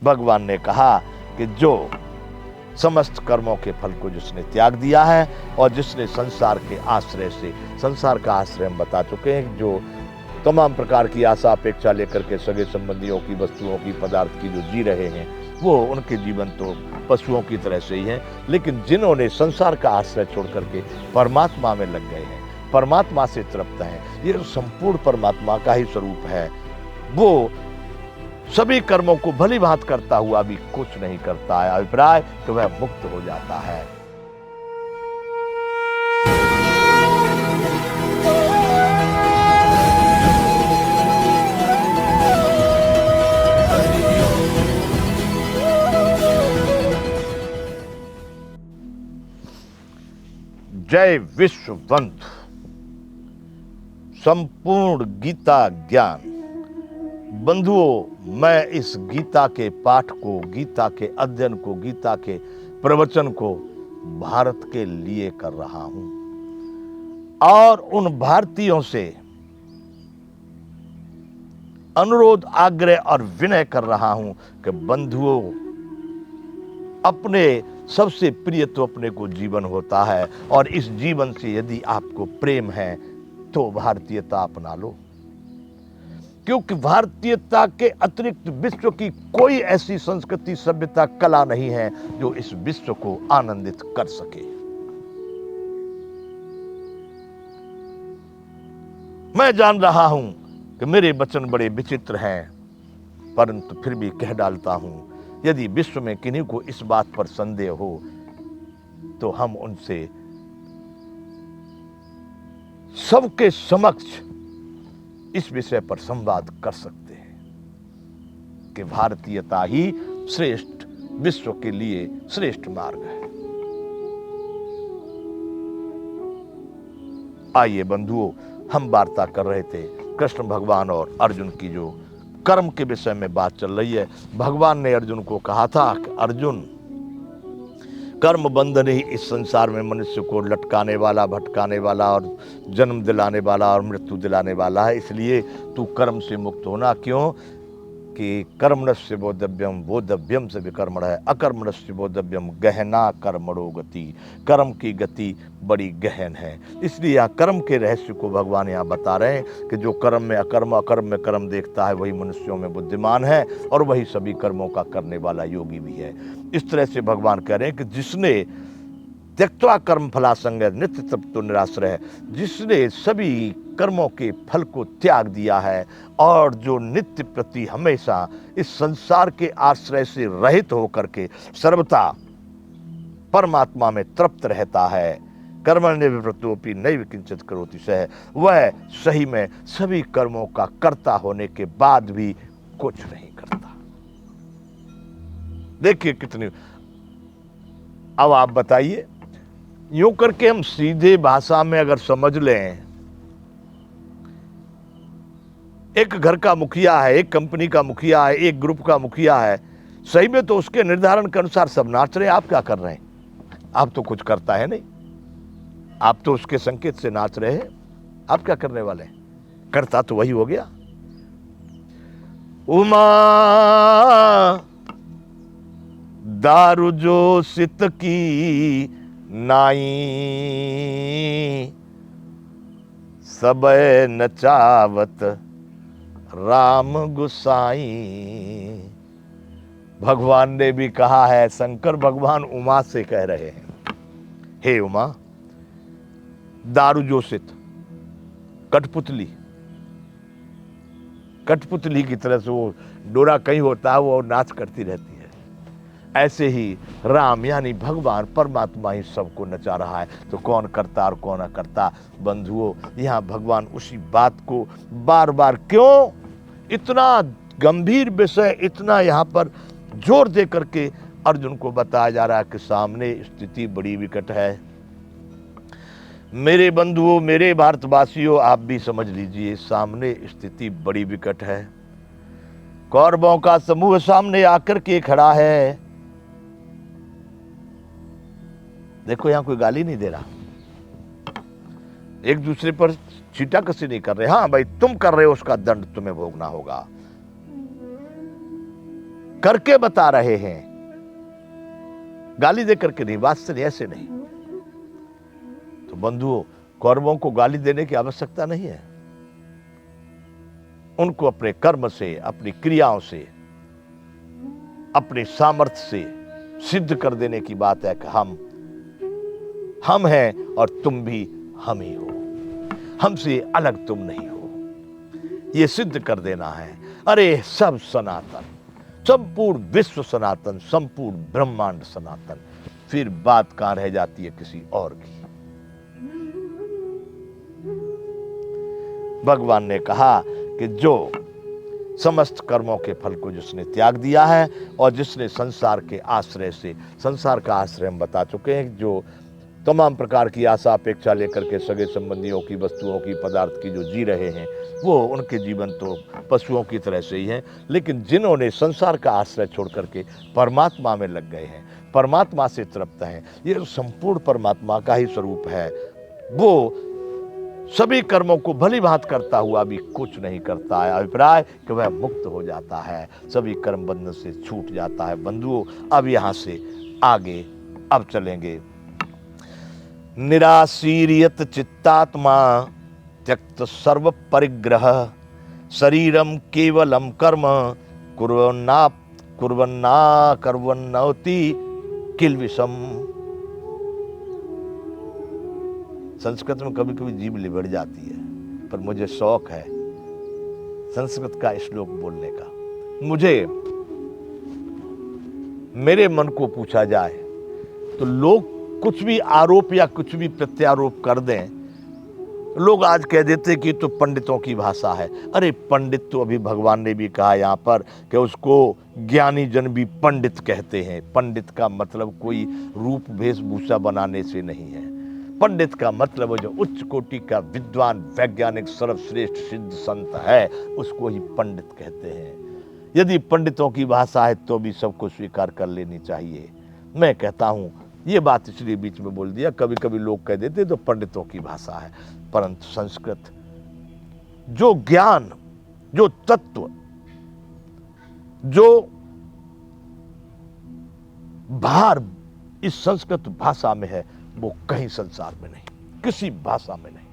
भगवान ने कहा कि जो समस्त कर्मों के फल को जिसने त्याग दिया है और जिसने संसार के आश्रय से, संसार का आश्रय हम बता चुके हैं, जो तमाम प्रकार की आशा अपेक्षा लेकर के सगे संबंधियों की, वस्तुओं की, पदार्थ की जो जी रहे हैं, वो उनके जीवन तो पशुओं की तरह से ही है। लेकिन जिन्होंने संसार का आश्रय छोड़ करके परमात्मा में लग गए हैं, परमात्मा से तृप्त हैं, ये संपूर्ण परमात्मा का ही स्वरूप है, वो सभी कर्मों को भली भांति करता हुआ भी कुछ नहीं करता है। अभिप्राय कि वह मुक्त हो जाता है। जय विश्ववंत संपूर्ण गीता ज्ञान बंधुओं, मैं इस गीता के पाठ को, गीता के अध्ययन को, गीता के प्रवचन को भारत के लिए कर रहा हूं और उन भारतीयों से अनुरोध, आग्रह और विनय कर रहा हूं कि बंधुओं, अपने सबसे प्रिय तो अपने को जीवन होता है और इस जीवन से यदि आपको प्रेम है तो भारतीयता अपना लो, क्योंकि भारतीयता के अतिरिक्त विश्व की कोई ऐसी संस्कृति, सभ्यता, कला नहीं है जो इस विश्व को आनंदित कर सके। मैं जान रहा हूं कि मेरे वचन बड़े विचित्र हैं, परंतु फिर भी कह डालता हूं, यदि विश्व में किन्हीं को इस बात पर संदेह हो तो हम उनसे सबके समक्ष इस विषय पर संवाद कर सकते हैं कि भारतीयता ही श्रेष्ठ, विश्व के लिए श्रेष्ठ मार्ग है। आइए बंधुओं, हम वार्ता कर रहे थे कृष्ण भगवान और अर्जुन की, जो कर्म के विषय में बात चल रही है। भगवान ने अर्जुन को कहा था कि अर्जुन, कर्म बंधन ही इस संसार में मनुष्य को लटकाने वाला, भटकाने वाला और जन्म दिलाने वाला और मृत्यु दिलाने वाला है। इसलिए तू कर्म से मुक्त होना। क्यों कि कर्मणस्य बोधव्यम, बोधव्यम से विकर्मण है, अकर्मणस्य बोधव्यम, गहना कर्मणो गति। कर्म की गति बड़ी गहन है। इसलिए यहाँ कर्म के रहस्य को भगवान यहाँ बता रहे हैं कि जो कर्म में अकर्म, अकर्म में कर्म देखता है, वही मनुष्यों में बुद्धिमान है और वही सभी कर्मों का करने वाला योगी भी है। इस तरह से भगवान कह रहे हैं कि जिसने त्यक्त्वा कर्म फलासंग नित्य तृप्तो निराश्रय, जिसने सभी कर्मों के फल को त्याग दिया है और जो नित्य प्रति हमेशा इस संसार के आश्रय से रहित होकर के सर्वथा परमात्मा में तृप्त रहता है, कर्मण्य विवृतोपि नैव किंचित करोति सह, वह सही में सभी कर्मों का कर्ता होने के बाद भी कुछ नहीं करता। देखिए कितनी, अब आप बताइए, यूं करके हम सीधे भाषा में अगर समझ लें, एक घर का मुखिया है, एक कंपनी का मुखिया है, एक ग्रुप का मुखिया है, सही में तो उसके निर्धारण के अनुसार सब नाच रहे हैं। आप क्या कर रहे हैं? आप तो कुछ करता है नहीं, आप तो उसके संकेत से नाच रहे हैं। आप क्या करने वाले हैं? करता तो वही हो गया। उमा दारू जो सित की नाई, सबे नचावत राम गुसाई। भगवान ने भी कहा है, शंकर भगवान उमा से कह रहे हैं, हे उमा, दारू जोशित, कठपुतली, कठपुतली की तरह से वो डोरा कहीं होता है, वो नाच करती रहती है। ऐसे ही राम यानी भगवान परमात्मा ही सबको नचा रहा है। तो कौन करता और कौन अकर्ता? बंधुओं, यहाँ भगवान उसी बात को बार बार, क्यों इतना गंभीर विषय, इतना यहाँ पर जोर दे करके अर्जुन को बताया जा रहा है कि सामने स्थिति बड़ी विकट है। मेरे बंधुओं, मेरे भारतवासियों, आप भी समझ लीजिए, सामने स्थिति बड़ी विकट है। कौरवों का समूह सामने आकर के खड़ा है। देखो, यहां कोई गाली नहीं दे रहा, एक दूसरे पर छीटा कसी नहीं कर रहे। हाँ भाई, तुम कर रहे हो, उसका दंड तुम्हें भोगना होगा। करके बता रहे हैं, गाली दे करके नहीं, वास्तव ऐसे नहीं। तो बंधुओं, कौरवों को गाली देने की आवश्यकता नहीं है। उनको अपने कर्म से, अपनी क्रियाओं से, अपने सामर्थ्य से सिद्ध कर देने की बात है कि हम हैं और तुम भी हम ही हो, हमसे अलग तुम नहीं हो, ये सिद्ध कर देना है। अरे सब सनातन, संपूर्ण विश्व सनातन, संपूर्ण ब्रह्मांड सनातन। फिर बात कहां रह जाती है किसी और की। भगवान ने कहा कि जो समस्त कर्मों के फल को जिसने त्याग दिया है और जिसने संसार के आश्रय से, संसार का आश्रय हम बता चुके हैं, जो तमाम प्रकार की आशा अपेक्षा लेकर के सगे संबंधियों की, वस्तुओं की, पदार्थ की जो जी रहे हैं, वो उनके जीवन तो पशुओं की तरह से ही है। लेकिन जिन्होंने संसार का आश्रय छोड़ करके परमात्मा में लग गए हैं, परमात्मा से तृप्त हैं, ये संपूर्ण परमात्मा का ही स्वरूप है, वो सभी कर्मों को भली भांति करता हुआ भी कुछ नहीं करता है। अभिप्राय कि वह मुक्त हो जाता है, सभी कर्म बंधन से छूट जाता है। बंधुओं, अब यहां से आगे अब चलेंगे। निराशीरियत चित्तात्मा त्यक्त सर्व परिग्रह शरीरम केवलम कर्म कुर्वन्नौति किल विषम। संस्कृत में कभी कभी जीभ लिबड़ जाती है, पर मुझे शौक है संस्कृत का श्लोक बोलने का। मुझे मेरे मन को पूछा जाए तो लोग कुछ भी आरोप या कुछ भी प्रत्यारोप कर दें, लोग आज कह देते कि तो पंडितों की भाषा है। अरे पंडित तो अभी भगवान ने भी कहा यहाँ पर कि उसको ज्ञानी जन भी पंडित कहते हैं। पंडित का मतलब कोई रूप वेशभूषा बनाने से नहीं है। पंडित का मतलब जो उच्च कोटि का विद्वान, वैज्ञानिक, सर्वश्रेष्ठ सिद्ध संत है, उसको ही पंडित कहते हैं। यदि पंडितों की भाषा है तो भी सबको स्वीकार कर लेनी चाहिए। मैं कहता हूं, ये बात इसलिए बीच में बोल दिया, कभी कभी लोग कह देते तो पंडितों की भाषा है, परंतु संस्कृत जो ज्ञान, जो तत्व, जो भार इस संस्कृत भाषा में है, वो कहीं संसार में नहीं, किसी भाषा में नहीं।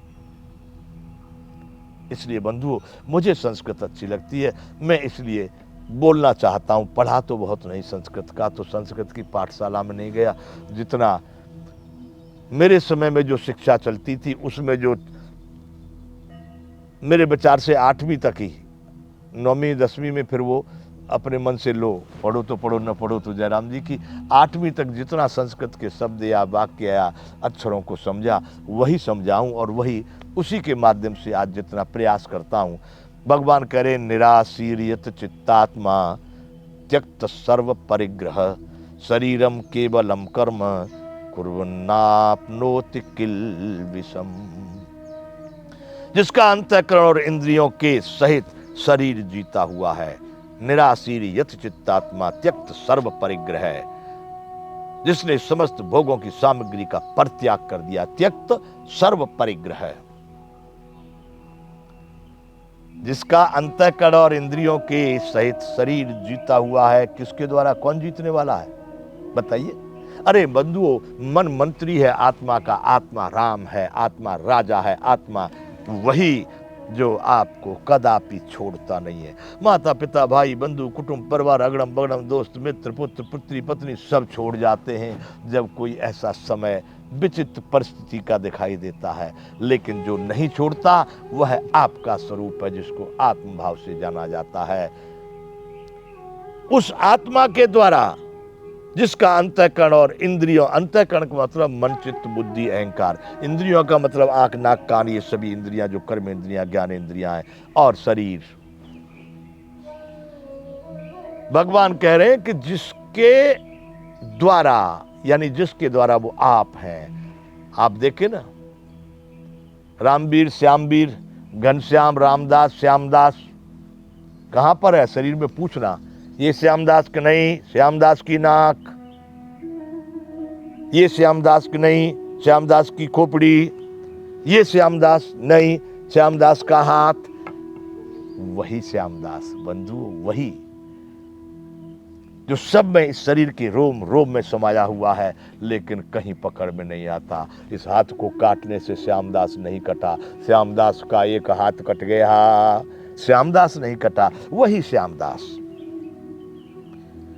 इसलिए बंधुओं, मुझे संस्कृत अच्छी लगती है, मैं इसलिए बोलना चाहता हूं। पढ़ा तो बहुत नहीं संस्कृत का, तो संस्कृत की पाठशाला में नहीं गया। जितना मेरे समय में जो शिक्षा चलती थी, उसमें जो मेरे विचार से 8वीं तक ही, 9वीं 10वीं में फिर वो अपने मन से लो, पढ़ो तो पढ़ो, न पढ़ो तो जयराम जी की। 8वीं तक जितना संस्कृत के शब्द या वाक्य या अक्षरों को समझा, वही समझाऊं और वही उसी के माध्यम से आज जितना प्रयास करता हूं। भगवान करे निराशीरियत चित्तात्मा त्यक्त सर्व परिग्रह शरीरम केवलम कर्म कुर्वन्नाप्नोति किल विषम। जिसका अंतःकरण और इंद्रियों के सहित शरीर जीता हुआ है, निराशीरियत चित्तात्मा त्यक्त सर्व परिग्रह, जिसने समस्त भोगों की सामग्री का परित्याग कर दिया। त्यक्त सर्व परिग्रह, जिसका अंतःकरण और इंद्रियों के सहित शरीर जीता हुआ है। किसके द्वारा? कौन जीतने वाला है बताइए? अरे बंधुओं, मन मंत्री है आत्मा का, आत्मा राम है, आत्मा राजा है, आत्मा वही जो आपको कदापि छोड़ता नहीं है। माता पिता, भाई बंधु, कुटुंब, परिवार, अगड़म बगड़म, दोस्त मित्र, पुत्र पुत्री, पत्नी सब छोड़ जाते हैं जब कोई ऐसा समय विचित्र परिस्थिति का दिखाई देता है। लेकिन जो नहीं छोड़ता वह आपका स्वरूप है, जिसको आत्मभाव से जाना जाता है। उस आत्मा के द्वारा जिसका अंतःकरण और इंद्रियों, अंतःकरण का मतलब मन, चित्त, बुद्धि, अहंकार, इंद्रियों का मतलब आंख, नाक, कान, ये सभी इंद्रियां जो कर्म इंद्रियां, ज्ञान इंद्रियां हैं, और शरीर। भगवान कह रहे हैं कि जिसके द्वारा, यानी जिसके द्वारा वो आप हैं। आप देखें ना, रामवीर, श्यामवीर, घनश्याम, रामदास, श्यामदास कहां पर है शरीर में? पूछना, ये श्यामदास की नहीं, श्यामदास की नाक, ये श्यामदास की नहीं, श्यामदास की खोपड़ी, ये श्यामदास नहीं, श्यामदास का हाथ, वही श्यामदास बंधु, वही। जो सब में इस शरीर के रोम रोम में समाया हुआ है, लेकिन कहीं पकड़ में नहीं आता। इस हाथ को काटने से श्यामदास नहीं कटा, श्यामदास का एक हाथ कट गया, श्यामदास नहीं कटा, वही श्यामदास,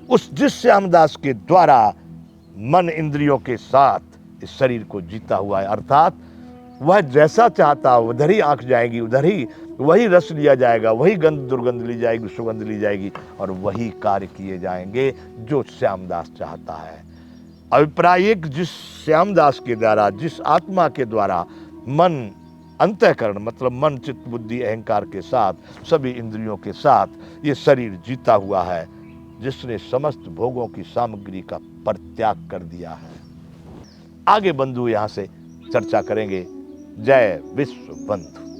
उस जिस श्यामदास के द्वारा मन इंद्रियों के साथ इस शरीर को जीता हुआ है, अर्थात वह जैसा चाहता उधर ही आंख जाएगी, उधर ही वही रस लिया जाएगा, वही गंध दुर्गंध ली जाएगी, सुगंध ली जाएगी, और वही कार्य किए जाएंगे जो श्यामदास चाहता है। अभिप्राय एक, जिस श्यामदास के द्वारा, जिस आत्मा के द्वारा मन अंतःकरण मतलब मन चित्त बुद्धि अहंकार के साथ, सभी इंद्रियों के साथ ये शरीर जीता हुआ है, जिसने समस्त भोगों की सामग्री का परित्याग कर दिया है। आगे बंधु यहां से चर्चा करेंगे। जय विश्व बंधु।